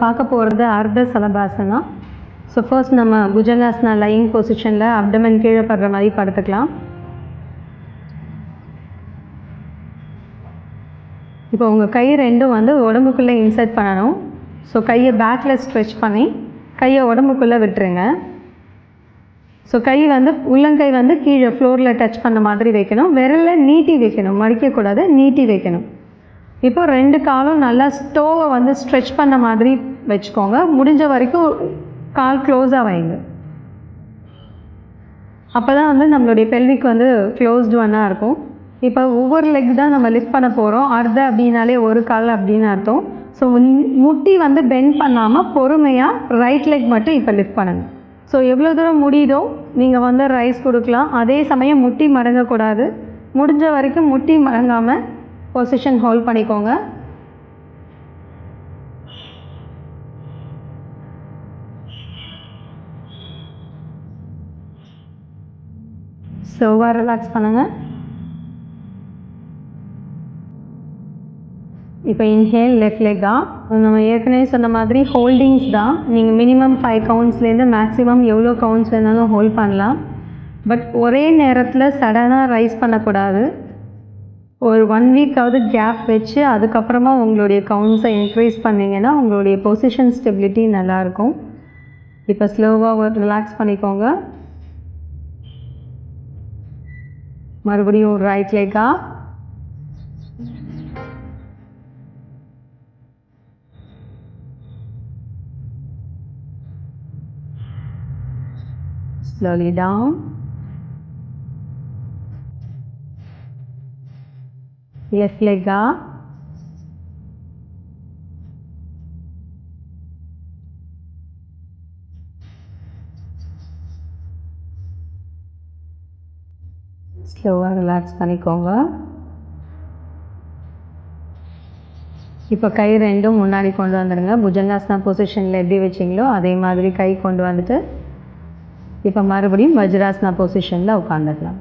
பார்க்க போகிறது அர்த்த சலபாசனா. ஸோ ஃபர்ஸ்ட் நம்ம புஜங்காசனா லையிங் பொசிஷனில் அப்டமன் கீழே படுற மாதிரி படுத்துக்கலாம். இப்போ உங்கள் கை ரெண்டும் உடம்புக்குள்ளே இன்சர்ட் பண்ணணும். ஸோ கையை பேக்கில் ஸ்ட்ரெச் பண்ணி கையை உடம்புக்குள்ளே விட்டுருங்க. ஸோ கை உள்ளங்கை கீழே ஃப்ளோரில் டச் பண்ண மாதிரி வைக்கணும். விரலில் நீட்டி வைக்கணும், மடிக்கக்கூடாது, நீட்டி வைக்கணும். இப்போ ரெண்டு காலும் நல்லா ஸ்டோவை ஸ்ட்ரெச் பண்ண மாதிரி வச்சுக்கோங்க. முடிஞ்ச வரைக்கும் கால் க்ளோஸாக வைங்க. அப்போ தான் நம்மளுடைய பெல்விக் க்ளோஸ்டு ஒன்னாக இருக்கும். இப்போ ஒவ்வொரு லெக் தான் நம்ம லிஃப்ட் பண்ண போகிறோம். அர்த்த அப்படின்னாலே ஒரு கால் அப்படின்னு அர்த்தம். ஸோ முட்டி பெண்ட் பண்ணாமல் பொறுமையாக ரைட் லெக் மட்டும் இப்போ லிஃப்ட் பண்ணுங்கள். ஸோ எவ்வளோ தூரம் முடியுதோ நீங்கள் ரைஸ் கொடுக்கலாம். அதே சமயம் முட்டி மடங்கக்கூடாது. முடிஞ்ச வரைக்கும் முட்டி மடங்காமல் பொசிஷன் ஹோல்ட் பண்ணிக்கோங்க. ஸ்லோவாக ரிலாக்ஸ் பண்ணுங்கள். இப்போ இன்ஹேல் லெஃப்ட் லெக் தான். நம்ம ஏற்கனவே சொன்ன மாதிரி ஹோல்டிங்ஸ் தான். நீங்கள் மினிமம் 5 கவுண்ட்ஸ்லேருந்து மேக்ஸிமம் எவ்வளோ கவுண்ட்ஸ் வேணாலும் ஹோல்ட் பண்ணலாம். பட் ஒரே நேரத்தில் சடனாக ரைஸ் பண்ணக்கூடாது. ஒரு 1 வீக்காவது கேப் வச்சு அதுக்கப்புறமா உங்களுடைய கவுண்ட்ஸை இன்க்ரீஸ் பண்ணிங்கன்னா உங்களுடைய பொசிஷன் ஸ்டெபிலிட்டி நல்லாயிருக்கும். இப்போ ஸ்லோவாக ரிலாக்ஸ் பண்ணிக்கோங்க. மறுபடியும் ரைட் லெக்காக slowly down. Left leg up. ஸ்லோவாக ரிலாக்ஸ் பண்ணிக்கோங்க. இப்போ கை ரெண்டும் முன்னாடி கொண்டு வந்துடுங்க. புஜங்காசனா பொசிஷனில் எப்படி வச்சிங்களோ அதே மாதிரி கை கொண்டு வந்துட்டு இப்போ மறுபடியும் வஜ்ராசனா பொசிஷனில் உட்காந்துக்கலாம்.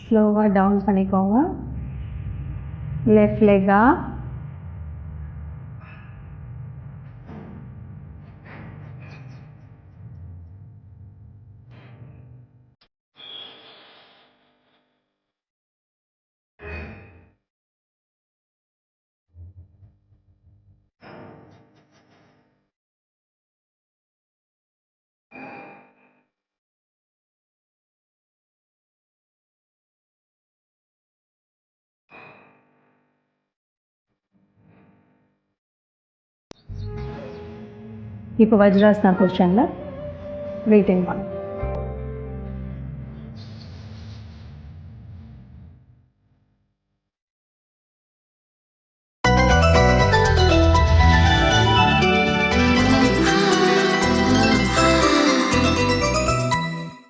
ஸ்லோவாக டவுன் பண்ணிக்கோங்க. லெஃப்ட் லெக்காக இப்போ வஜ்ராசனா பொசிஷனில் ரீட்டைன் பண்ணுங்க.